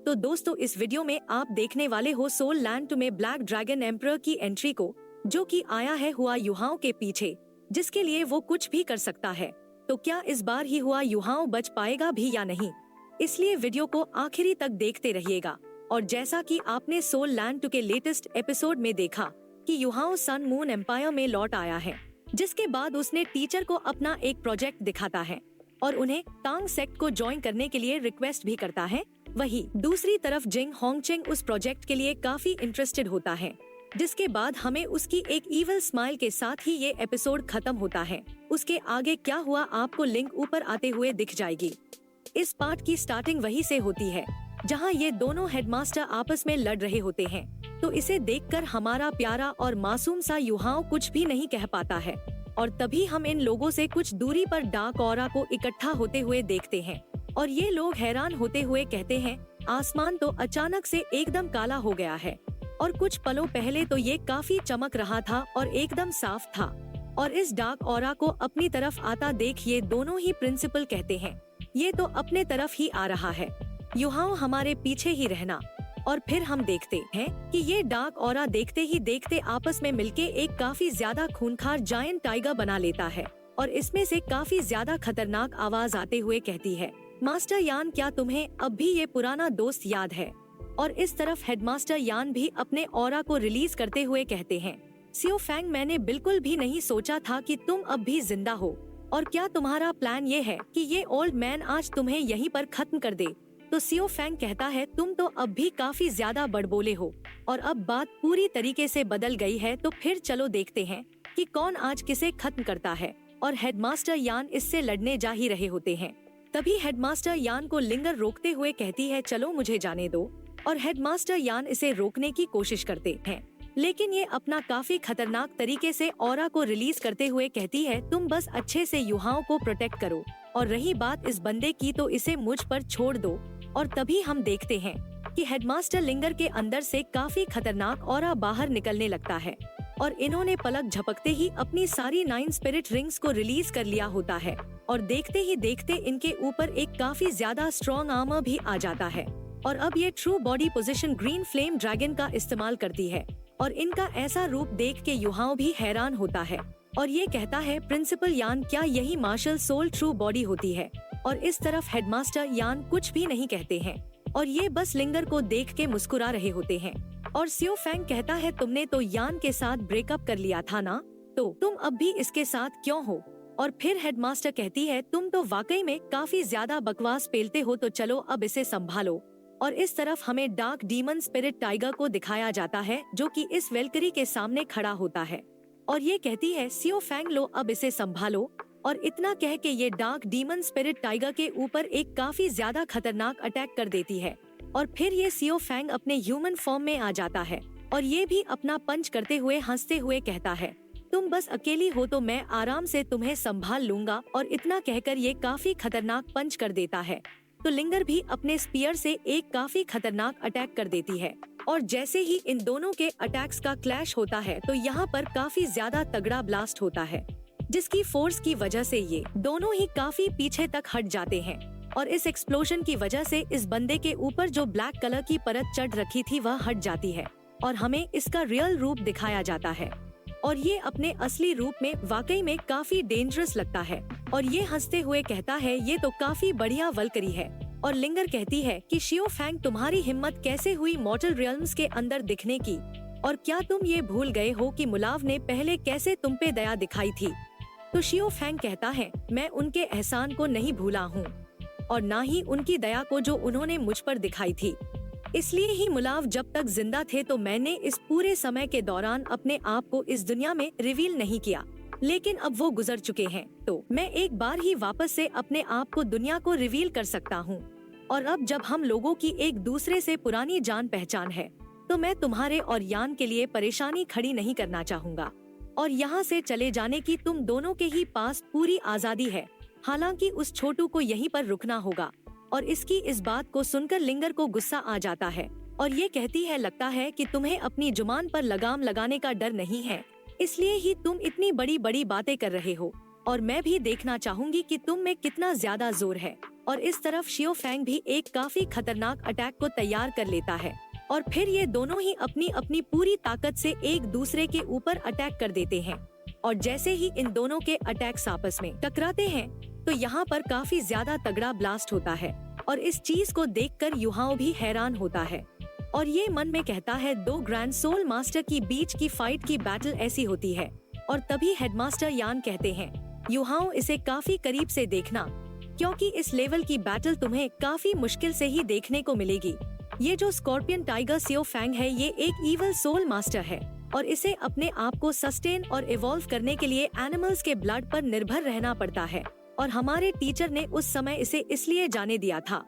तो दोस्तों इस वीडियो में आप देखने वाले हो सोल लैंड में ब्लैक ड्रैगन एम्परर की एंट्री को, जो कि आया है हुआ युहाओं के पीछे, जिसके लिए वो कुछ भी कर सकता है। तो क्या इस बार ही हुआ युहाओं बच पाएगा भी या नहीं, इसलिए वीडियो को आखिरी तक देखते रहिएगा। और जैसा कि आपने सोल लैंड 2 के लेटेस्ट एपिसोड में देखा कि युहाओं सन मून एम्पायर में लौट आया है, जिसके बाद उसने टीचर को अपना एक प्रोजेक्ट दिखाता है और उन्हें तांग सेक्ट को ज्वाइन करने के लिए रिक्वेस्ट भी करता है। वही दूसरी तरफ जिंग होंगचेंग उस प्रोजेक्ट के लिए काफी इंटरेस्टेड होता है, जिसके बाद हमें उसकी एक इविल स्माइल के साथ ही ये एपिसोड खत्म होता है। उसके आगे क्या हुआ आपको लिंक ऊपर आते हुए दिख जाएगी। इस पार्ट की स्टार्टिंग वही से होती है जहां ये दोनों हेडमास्टर आपस में लड़ रहे होते हैं। तो इसे देखकर हमारा प्यारा और मासूम सा युहाओं कुछ भी नहीं कह पाता है, और तभी हम इन लोगों से कुछ दूरी पर डार्क ऑरा को इकट्ठा होते हुए देखते हैं। और ये लोग हैरान होते हुए कहते हैं, आसमान तो अचानक से एकदम काला हो गया है, और कुछ पलों पहले तो ये काफी चमक रहा था और एकदम साफ था। और इस डार्क ऑरा को अपनी तरफ आता देख ये दोनों ही प्रिंसिपल कहते हैं, ये तो अपने तरफ ही आ रहा है, युहाओं हमारे पीछे ही रहना। और फिर हम देखते हैं कि ये डार्क ऑरा देखते ही देखते आपस में मिलके एक काफी ज्यादा खूंखार जायंट टाइगर बना लेता है, और इसमें से काफी ज्यादा खतरनाक आवाज आते हुए कहती है, मास्टर यान क्या तुम्हें अब भी ये पुराना दोस्त याद है। और इस तरफ हेडमास्टर यान भी अपने ऑरा को रिलीज करते हुए कहते हैं, सियो फैंग मैंने बिल्कुल भी नहीं सोचा था कि तुम अब भी जिंदा हो, और क्या तुम्हारा प्लान ये है कि ये ओल्ड मैन आज तुम्हें यहीं पर खत्म कर दे। तो सियो फैंग कहता है, तुम तो अब भी काफी ज्यादा बड़बोले हो और अब बात पूरी तरीके से बदल गई है, तो फिर चलो देखते हैं कि कौन आज किसे खत्म करता है। और हेडमास्टर यान इससे लड़ने जा ही रहे होते हैं। तभी हेडमास्टर यान को लिंगर रोकते हुए कहती है, चलो मुझे जाने दो। और हेडमास्टर यान इसे रोकने की कोशिश करते हैं, लेकिन ये अपना काफी खतरनाक तरीके से ऑरा को रिलीज करते हुए कहती है, तुम बस अच्छे से युहाओं को प्रोटेक्ट करो, और रही बात इस बंदे की तो इसे मुझ पर छोड़ दो। और तभी हम देखते हैं कि हेडमास्टर लिंगर के अंदर से काफी खतरनाक ऑरा बाहर निकलने लगता है, और इन्होंने पलक झपकते ही अपनी सारी 9 स्पिरिट रिंग्स को रिलीज कर लिया होता है। और देखते ही देखते इनके ऊपर एक काफी ज्यादा स्ट्रॉन्ग आर्मर भी आ जाता है, और अब ये true body position green flame dragon का इस्तेमाल करती है। और इनका ऐसा रूप देख के युहाओं भी हैरान होता है, और ये कहता है, प्रिंसिपल यान क्या यही मार्शल सोल ट्रू बॉडी होती है। और इस तरफ हेडमास्टर यान कुछ भी नहीं कहते हैं, और ये बस लिंगर को देख के मुस्कुरा रहे होते हैं। और सियो फैंग कहता है, तुमने तो यान के साथ ब्रेकअप कर लिया था ना, तो तुम अब भी इसके साथ क्यों हो। और फिर हेडमास्टर कहती है, तुम तो वाकई में काफी ज्यादा बकवास पेलते हो, तो चलो अब इसे संभालो। और इस तरफ हमें डार्क डीमन स्पिरिट टाइगर को दिखाया जाता है, जो कि इस वेलकरी के सामने खड़ा होता है, और ये कहती है, सियो फैंग लो अब इसे संभालो। और इतना कह के ये डार्क डीमन स्पिरिट टाइगर के ऊपर एक काफी ज्यादा खतरनाक अटैक कर देती है। और फिर ये सियो फैंग अपने ह्यूमन फॉर्म में आ जाता है, और ये भी अपना पंच करते हुए हंसते हुए कहता है, तुम बस अकेली हो तो मैं आराम से तुम्हें संभाल लूंगा। और इतना कहकर ये काफी खतरनाक पंच कर देता है। तो लिंगर भी अपने स्पीयर से एक काफी खतरनाक अटैक कर देती है, और जैसे ही इन दोनों के अटैक्स का क्लैश होता है, तो यहाँ पर काफी ज्यादा तगड़ा ब्लास्ट होता है, जिसकी फोर्स की वजह से ये दोनों ही काफी पीछे तक हट जाते हैं। और इस एक्सप्लोजन की वजह से इस बंदे के ऊपर जो ब्लैक कलर की परत चढ़ रखी थी वह हट जाती है, और हमें इसका रियल रूप दिखाया जाता है। और ये अपने असली रूप में वाकई में काफी डेंजरस लगता है, और ये हंसते हुए कहता है, ये तो काफी बढ़िया वल्करी है। और लिंगर कहती है कि शियो फैंग तुम्हारी हिम्मत कैसे हुई मॉर्टल रियल्म्स के अंदर दिखने की, और क्या तुम ये भूल गए हो कि मुलाव ने पहले कैसे तुम पे दया दिखाई थी। तो शियो फैंग कहता है, मैं उनके एहसान को नहीं भूला हूँ, और ना ही उनकी दया को जो उन्होंने मुझ पर दिखाई थी। इसलिए ही मुलाव जब तक जिंदा थे तो मैंने इस पूरे समय के दौरान अपने आप को इस दुनिया में रिवील नहीं किया, लेकिन अब वो गुजर चुके हैं, तो मैं एक बार ही वापस से अपने आप को दुनिया को रिवील कर सकता हूँ। और अब जब हम लोगों की एक दूसरे से पुरानी जान पहचान है, तो मैं तुम्हारे और यान के लिए परेशानी खड़ी नहीं करना चाहूँगा, और यहाँ से चले जाने की तुम दोनों के ही पास पूरी आज़ादी है। हालांकि उस छोटू को यहीं पर रुकना होगा। और इसकी इस बात को सुनकर लिंगर को गुस्सा आ जाता है, और ये कहती है, लगता है कि तुम्हें अपनी जुबान पर लगाम लगाने का डर नहीं है, इसलिए ही तुम इतनी बड़ी बड़ी बातें कर रहे हो, और मैं भी देखना चाहूंगी कि तुम में कितना ज्यादा जोर है। और इस तरफ शियो फैंग भी एक काफी खतरनाक अटैक को तैयार कर लेता है और फिर ये दोनों ही अपनी अपनी पूरी ताकत से एक दूसरे के ऊपर अटैक कर देते हैं। और जैसे ही इन दोनों के अटैक्स आपस में टकराते हैं तो यहाँ पर काफी ज्यादा तगड़ा ब्लास्ट होता है और इस चीज को देखकर युहाओ भी हैरान होता है और ये मन में कहता है दो ग्रैंड सोल मास्टर की बीच की फाइट की बैटल ऐसी होती है। और तभी हेडमास्टर यान कहते हैं, युहाओ इसे काफी करीब से देखना क्योंकि इस लेवल की बैटल तुम्हें काफी मुश्किल से ही देखने को मिलेगी। ये जो स्कॉर्पियन टाइगर शियो फैंग है ये एक इवल सोल मास्टर है और इसे अपने आप को सस्टेन और इवॉल्व करने के लिए एनिमल्स के ब्लड पर निर्भर रहना पड़ता है। और हमारे टीचर ने उस समय इसे इसलिए जाने दिया था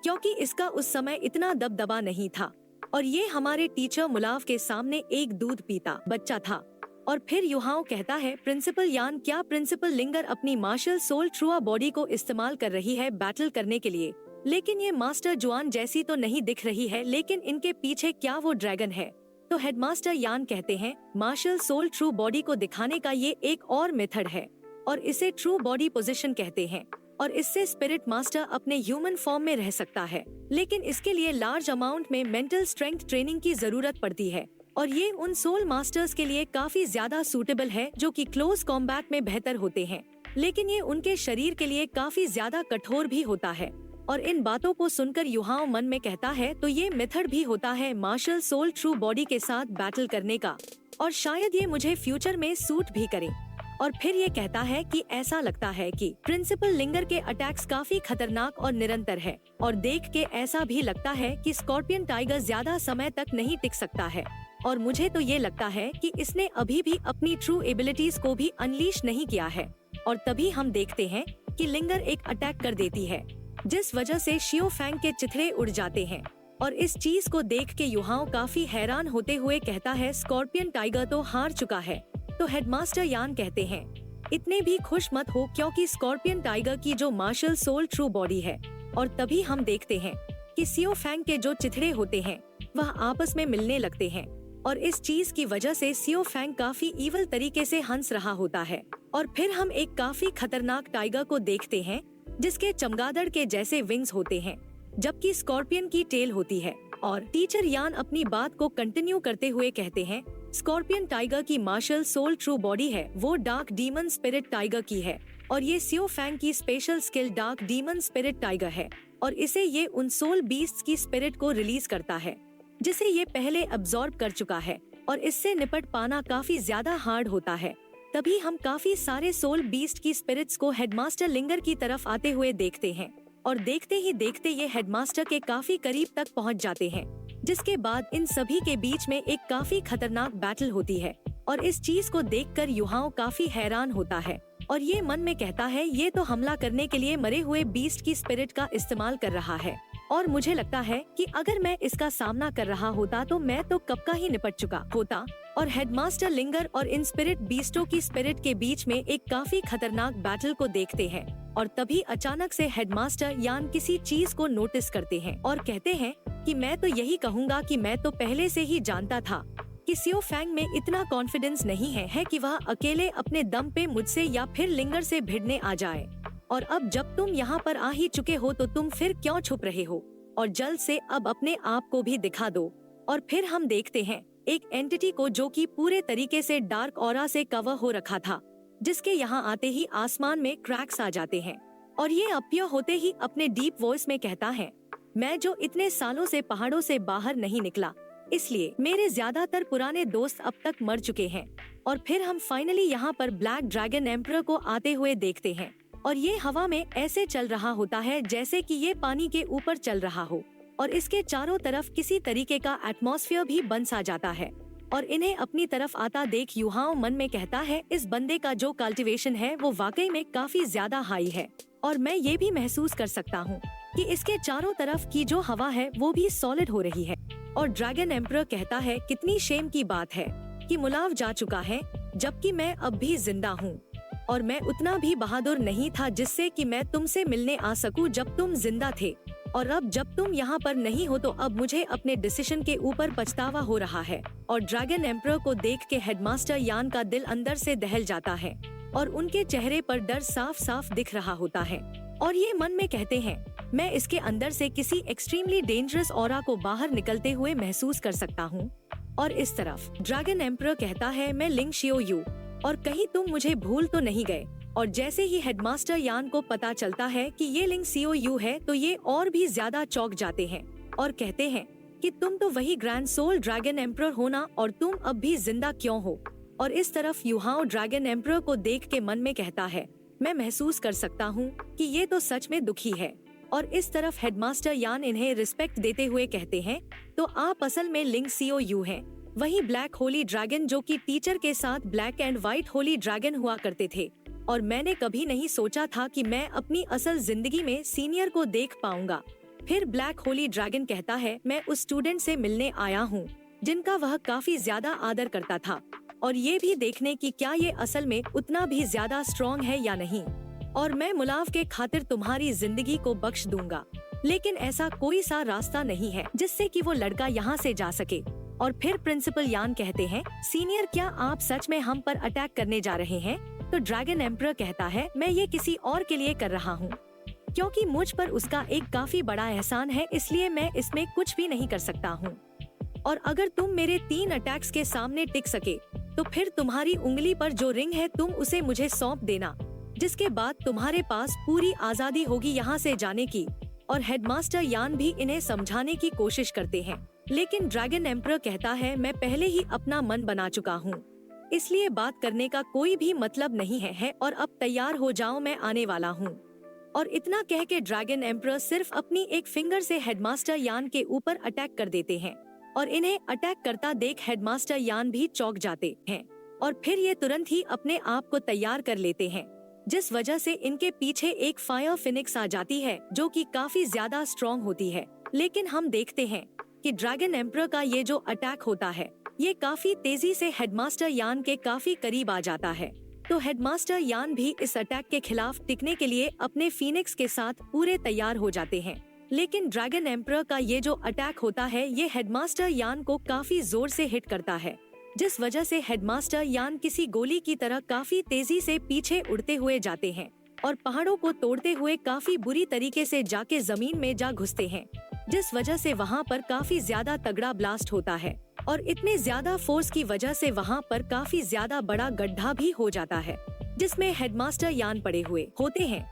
क्योंकि इसका उस समय इतना दबदबा नहीं था और ये हमारे टीचर मुलाव के सामने एक दूध पीता बच्चा था। और फिर युहाओ कहता है, प्रिंसिपल यान, क्या प्रिंसिपल लिंगर अपनी मार्शल सोल ट्रुआ बॉडी को इस्तेमाल कर रही है बैटल करने के लिए, लेकिन ये मास्टर जुआन जैसी तो नहीं दिख रही है, लेकिन इनके पीछे क्या वो ड्रैगन है? तो हेडमास्टर यान कहते हैं, मार्शल सोल ट्रू बॉडी को दिखाने का ये एक और मेथड है और इसे ट्रू बॉडी पोजीशन कहते हैं और इससे स्पिरिट मास्टर अपने ह्यूमन फॉर्म में रह सकता है, लेकिन इसके लिए लार्ज अमाउंट में मेंटल स्ट्रेंथ ट्रेनिंग की जरूरत पड़ती है और ये उन सोल मास्टर्स के लिए काफी ज्यादा सूटेबल है जो कि क्लोज कॉम्बैट में बेहतर होते हैं, लेकिन ये उनके शरीर के लिए काफी ज्यादा कठोर भी होता है। और इन बातों को सुनकर युहाओ मन में कहता है, तो ये मेथड भी होता है मार्शल सोल ट्रू बॉडी के साथ बैटल करने का और शायद ये मुझे फ्यूचर में सूट भी करे। और फिर ये कहता है कि ऐसा लगता है कि प्रिंसिपल लिंगर के अटैक्स काफी खतरनाक और निरंतर है और देख के ऐसा भी लगता है कि स्कॉर्पियन टाइगर ज्यादा समय तक नहीं टिक सकता है और मुझे तो ये लगता है कि इसने अभी भी अपनी ट्रू एबिलिटीज को भी अनलीश नहीं किया है। और तभी हम देखते हैं कि लिंगर एक अटैक कर देती है जिस वजह से शियो फैंग के चिथड़े उड़ जाते हैं और इस चीज को देख के युहाओ काफी हैरान होते हुए कहता है, स्कॉर्पियन टाइगर तो हार चुका है। तो हेडमास्टर यान कहते हैं, इतने भी खुश मत हो क्योंकि स्कॉर्पियन टाइगर की जो मार्शल सोल ट्रू बॉडी है। और तभी हम देखते हैं कि शियो फैंग के जो चिथड़े होते हैं वह आपस में मिलने लगते हैं और इस चीज की वजह से शियो फैंग काफी ईवल तरीके से हंस रहा होता है। और फिर हम एक काफी खतरनाक टाइगर को देखते हैं जिसके चमगादड़ के जैसे विंग्स होते हैं जबकि स्कॉर्पियन की टेल होती है। और टीचर यान अपनी बात को कंटिन्यू करते हुए कहते हैं, स्कॉर्पियन टाइगर की मार्शल सोल ट्रू बॉडी है वो डार्क डीमन स्पिरिट टाइगर की है और ये शियो फैंग की special skill dark demon spirit tiger है और इसे ये उन सोल बीस्ट्स की स्पिरिट को रिलीज करता है जिसे ये पहले अब्सॉर्ब कर चुका है और इससे निपट पाना काफी ज्यादा हार्ड होता है। तभी हम काफी सारे सोल बीस्ट की स्पिरिट्स को हेडमास्टर लिंगर की तरफ आते हुए देखते हैं और देखते ही देखते ये हेडमास्टर के काफी करीब तक पहुंच जाते हैं, जिसके बाद इन सभी के बीच में एक काफी खतरनाक बैटल होती है और इस चीज को देखकर युहाओ काफी हैरान होता है और ये मन में कहता है, ये तो हमला करने के लिए मरे हुए बीस्ट की स्पिरिट का इस्तेमाल कर रहा है और मुझे लगता है कि अगर मैं इसका सामना कर रहा होता तो मैं तो कब का ही निपट चुका होता। और हेडमास्टर लिंगर और इन स्पिरिट बीस्टों की स्पिरिट के बीच में एक काफी खतरनाक बैटल को देखते हैं और तभी अचानक से हेडमास्टर यान किसी चीज को नोटिस करते हैं और कहते हैं कि मैं तो यही कहूँगा कि मैं तो पहले से ही जानता था कि शियो फैंग में इतना कॉन्फिडेंस नहीं है कि वह अकेले अपने दम पे मुझसे या फिर लिंगर से भिड़ने आ जाए। और अब जब तुम यहाँ पर आ ही चुके हो तो तुम फिर क्यों छुप रहे हो और जल्द से अब अपने आप को भी दिखा दो। और फिर हम देखते हैं एक एंटिटी को जो कि पूरे तरीके से डार्क ऑरा से कवर हो रखा था, जिसके यहाँ आते ही आसमान में क्रैक्स आ जाते हैं और ये अपीयर होते ही अपने डीप वॉइस में कहता है, मैं जो इतने सालों से पहाड़ों से बाहर नहीं निकला इसलिए मेरे ज्यादातर पुराने दोस्त अब तक मर चुके हैं। और फिर हम फाइनली यहाँ पर ब्लैक ड्रैगन एम्परर को आते हुए देखते हैं और ये हवा में ऐसे चल रहा होता है जैसे कि ये पानी के ऊपर चल रहा हो और इसके चारों तरफ किसी तरीके का एटमॉस्फेयर भी बन सा जाता है। और इन्हें अपनी तरफ आता देख युहाओ मन में कहता है, इस बंदे का जो कल्टीवेशन है वो वाकई में काफी ज्यादा हाई है और मैं ये भी महसूस कर सकता हूँ कि इसके चारों तरफ की जो हवा है वो भी सॉलिड हो रही है। और ड्रैगन एम्परर कहता है, कितनी शेम की बात है कि मुलाव जा चुका है जबकि मैं अब भी जिंदा हूँ और मैं उतना भी बहादुर नहीं था जिससे कि मैं तुमसे मिलने आ सकूं जब तुम जिंदा थे। और अब जब तुम यहाँ पर नहीं हो तो अब मुझे अपने डिसीजन के ऊपर पछतावा हो रहा है। और ड्रैगन एम्परर को देख के हेडमास्टर यान का दिल अंदर से दहल जाता है और उनके चेहरे पर डर साफ साफ दिख रहा होता है और ये मन में कहते हैं, मैं इसके अंदर से किसी एक्सट्रीमली डेंजरस ऑरा को बाहर निकलते हुए महसूस कर सकता हूँ। और इस तरफ ड्रैगन एम्परर कहता है, मैं लिंग शियो यू, और कहीं तुम मुझे भूल तो नहीं गए। और जैसे ही हेडमास्टर यान को पता चलता है कि ये लिंग शियो यू है तो ये और भी ज्यादा चौंक जाते हैं और कहते हैं कि तुम तो वही ग्रैंड सोल ड्रैगन एम्परर हो ना, और तुम अब भी जिंदा क्यों हो। और इस तरफ युहाओ ड्रैगन एम्परर को देख के मन में कहता है, मैं महसूस कर सकता हूँ कि ये तो सच में दुखी है। और इस तरफ हेडमास्टर यान इन्हें रिस्पेक्ट देते हुए कहते हैं, तो आप असल में लिंग सीओ यू हैं, वही ब्लैक होली ड्रैगन जो कि टीचर के साथ black and white Holi dragon हुआ करते थे। और मैंने कभी नहीं सोचा था कि मैं अपनी असल जिंदगी में सीनियर को देख पाऊंगा। फिर ब्लैक होली ड्रैगन कहता है, मैं उस स्टूडेंट से मिलने आया हूँ जिनका वह काफी ज्यादा आदर करता था, और ये भी देखने की क्या ये असल में उतना भी ज्यादा स्ट्रॉन्ग है या नहीं। और मैं मुलाव के खातिर तुम्हारी जिंदगी को बख्श दूंगा, लेकिन ऐसा कोई सा रास्ता नहीं है जिससे कि वो लड़का यहाँ से जा सके। और फिर प्रिंसिपल यान कहते हैं, सीनियर क्या आप सच में हम पर अटैक करने जा रहे हैं। तो ड्रैगन एम्परर कहता है, मैं ये किसी और के लिए कर रहा हूँ, क्योंकि मुझ पर उसका एक काफी बड़ा एहसान है, इसलिए मैं इसमें कुछ भी नहीं कर सकता हूँ। और अगर तुम मेरे 3 अटैक्स के सामने टिक सके तो फिर तुम्हारी उंगली पर जो रिंग है तुम उसे मुझे सौंप देना, जिसके बाद तुम्हारे पास पूरी आजादी होगी यहाँ से जाने की। और हेडमास्टर यान भी इन्हें समझाने की कोशिश करते हैं, लेकिन ड्रैगन एम्परर कहता है, मैं पहले ही अपना मन बना चुका हूँ, इसलिए बात करने का कोई भी मतलब नहीं है और अब तैयार हो जाओ, मैं आने वाला हूँ। और इतना कह के ड्रैगन एम्परर सिर्फ अपनी एक फिंगर से हेडमास्टर यान के ऊपर अटैक कर देते हैं। और इन्हें अटैक करता देख हेडमास्टर यान भी चौंक जाते हैं, और फिर ये तुरंत ही अपने आप को तैयार कर लेते हैं, जिस वजह से इनके पीछे एक फायर फिनिक्स आ जाती है जो कि काफी ज्यादा स्ट्रॉन्ग होती है। लेकिन हम देखते हैं कि ड्रैगन एम्परर का ये जो अटैक होता है ये काफी तेजी से हेडमास्टर यान के काफी करीब आ जाता है। तो हेडमास्टर यान भी इस अटैक के खिलाफ टिकने के लिए अपने फीनिक्स के साथ पूरे तैयार हो जाते हैं। लेकिन ड्रैगन एम्परर का ये जो अटैक होता है ये हेडमास्टर यान को काफी जोर से हिट करता है, जिस वजह से हेडमास्टर यान किसी गोली की तरह काफी तेजी से पीछे उड़ते हुए जाते हैं और पहाड़ों को तोड़ते हुए काफी बुरी तरीके से जाके जमीन में जा घुसते हैं, जिस वजह से वहाँ पर काफी ज्यादा तगड़ा ब्लास्ट होता है। और इतने ज्यादा फोर्स की वजह से वहाँ पर काफी ज्यादा बड़ा गड्ढा भी हो जाता है, जिसमें हेडमास्टर यान पड़े हुए होते हैं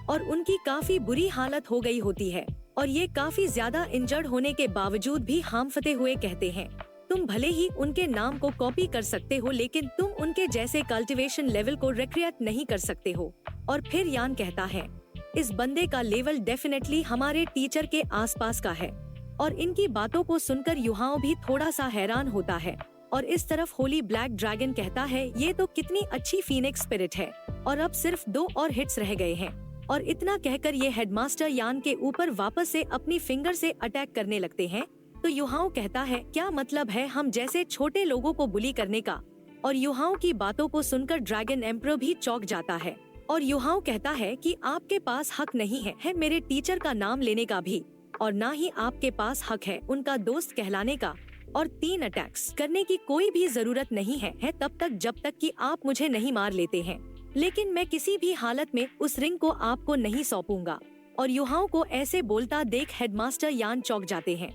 और उनकी काफी बुरी हालत हो गई होती है। और ये काफी ज्यादा इंजर्ड होने के बावजूद भी हांफते हुए कहते हैं, तुम भले ही उनके नाम को कॉपी कर सकते हो, लेकिन तुम उनके जैसे कल्टीवेशन लेवल को रिक्रिएट नहीं कर सकते हो। और फिर यान कहता है, इस बंदे का लेवल डेफिनेटली हमारे टीचर के आसपास का है। और इनकी बातों को सुनकर युहाओ भी थोड़ा सा हैरान होता है। और इस तरफ होली ब्लैक ड्रैगन कहता है, ये तो कितनी अच्छी फीनिक्स स्पिरिट है, और अब सिर्फ 2 और हिट्स रह गए हैं। और इतना कहकर ये हेडमास्टर यान के ऊपर वापस से अपनी फिंगर से अटैक करने लगते हैं। तो युहाओ कहता है, क्या मतलब है हम जैसे छोटे लोगों को बुली करने का। और युहाओ की बातों को सुनकर ड्रैगन एम्परर भी चौंक जाता है। और युहाओ कहता है कि आपके पास हक नहीं है मेरे टीचर का नाम लेने का भी, और ना ही आपके पास हक है उनका दोस्त कहलाने का। और 3 अटैक्स करने की कोई भी जरूरत नहीं है तब तक जब तक कि आप मुझे नहीं मार लेते हैं, लेकिन मैं किसी भी हालत में उस रिंग को आपको नहीं सौंपूंगा। और युहाओ को ऐसे बोलता देख हेडमास्टर यान चौंक जाते हैं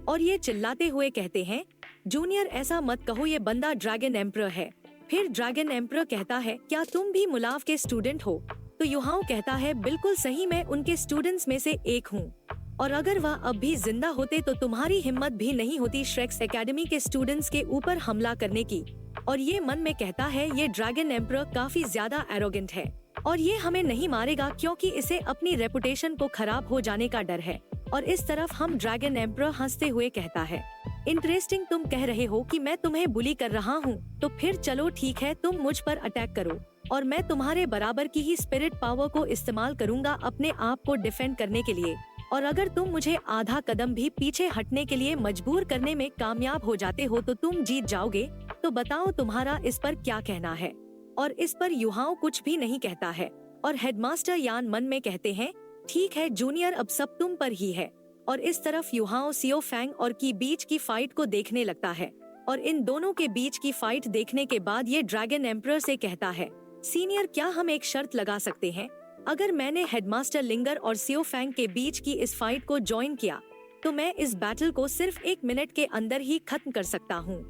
और ये चिल्लाते हुए कहते हैं, जूनियर ऐसा मत कहो, ये बंदा ड्रैगन एम्परर है। फिर ड्रैगन एम्परर कहता है, क्या तुम भी मुलाव के स्टूडेंट हो। तो युहाओ कहता है, बिल्कुल सही, मैं उनके स्टूडेंट्स में से एक हूँ, और अगर वह अब भी जिंदा होते तो तुम्हारी हिम्मत भी नहीं होती श्रेक्स एकेडमी के स्टूडेंट्स के ऊपर हमला करने की। और ये मन में कहता है, ये ड्रैगन एम्परर काफी ज्यादा एरोगेंट है और ये हमें नहीं मारेगा क्योंकि इसे अपनी रेपुटेशन को खराब हो जाने का डर है। और इस तरफ हम ड्रैगन एम्परर हंसते हुए कहता है, इंटरेस्टिंग, तुम कह रहे हो कि मैं तुम्हें बुली कर रहा हूँ, तो फिर चलो ठीक है, तुम मुझ पर अटैक करो और मैं तुम्हारे बराबर की ही स्पिरिट पावर को इस्तेमाल करूँगा अपने आप को डिफेंड करने के लिए। और अगर तुम मुझे आधा कदम भी पीछे हटने के लिए मजबूर करने में कामयाब हो जाते हो तो तुम जीत जाओगे। तो बताओ तुम्हारा इस पर क्या कहना है। और इस पर युहाओ कुछ भी नहीं कहता है और हेडमास्टर यान मन में कहते हैं, ठीक है जूनियर, अब सब तुम पर ही है। और इस तरफ युहाओ सियो फैंग और की बीच की फाइट को देखने लगता है और इन दोनों के बीच की फाइट देखने के बाद ये ड्रैगन एम्परर से कहता है, सीनियर क्या हम एक शर्त लगा सकते हैं। अगर मैंने हेडमास्टर लिंगर और सियो फैंग के बीच की इस फाइट को ज्वाइन किया तो मैं इस बैटल को सिर्फ 1 मिनट के अंदर ही खत्म कर सकता हूँ।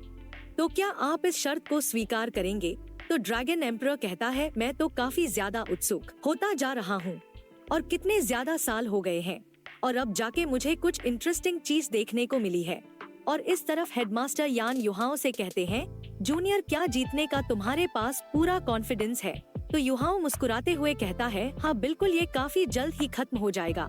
तो क्या आप इस शर्त को स्वीकार करेंगे? तो ड्रैगन एम्परर कहता है, मैं तो काफी ज्यादा उत्सुक होता जा रहा हूँ और कितने ज्यादा साल हो गए हैं और अब जाके मुझे कुछ इंटरेस्टिंग चीज देखने को मिली है। और इस तरफ हेडमास्टर यान युहाओ से कहते हैं, जूनियर क्या जीतने का तुम्हारे पास पूरा कॉन्फिडेंस है? तो युहाओ मुस्कुराते हुए कहता है, हाँ बिल्कुल, ये काफी जल्द ही खत्म हो जाएगा।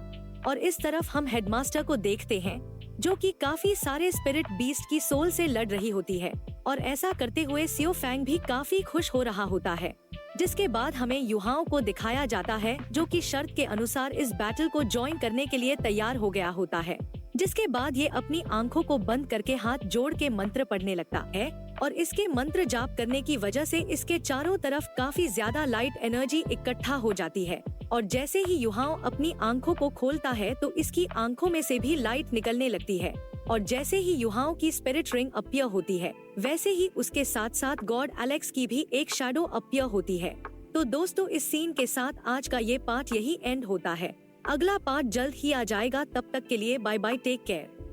और इस तरफ हम हेडमास्टर को देखते हैं जो कि काफी सारे स्पिरिट बीस्ट की सोल से लड़ रही होती है और ऐसा करते हुए सियो फैंग भी काफी खुश हो रहा होता है। जिसके बाद हमें युहाओ को दिखाया जाता है जो कि शर्त के अनुसार इस बैटल को ज्वाइन करने के लिए तैयार हो गया होता है। जिसके बाद ये अपनी आंखों को बंद करके हाथ जोड़ के मंत्र पढ़ने लगता है और इसके मंत्र जाप करने की वजह से इसके चारों तरफ काफी ज्यादा लाइट एनर्जी इकट्ठा हो जाती है। और जैसे ही युहाओ अपनी आंखों को खोलता है तो इसकी आंखों में से भी लाइट निकलने लगती है और जैसे ही युहाओ की स्पिरिट रिंग अपीयर होती है वैसे ही उसके साथ साथ गॉड एलेक्स की भी एक शैडो अपीयर होती है। तो दोस्तों, इस सीन के साथ आज का ये पार्ट यही एंड होता है। अगला पार्ट जल्द ही आ जाएगा, तब तक के लिए बाय बाय, टेक केयर।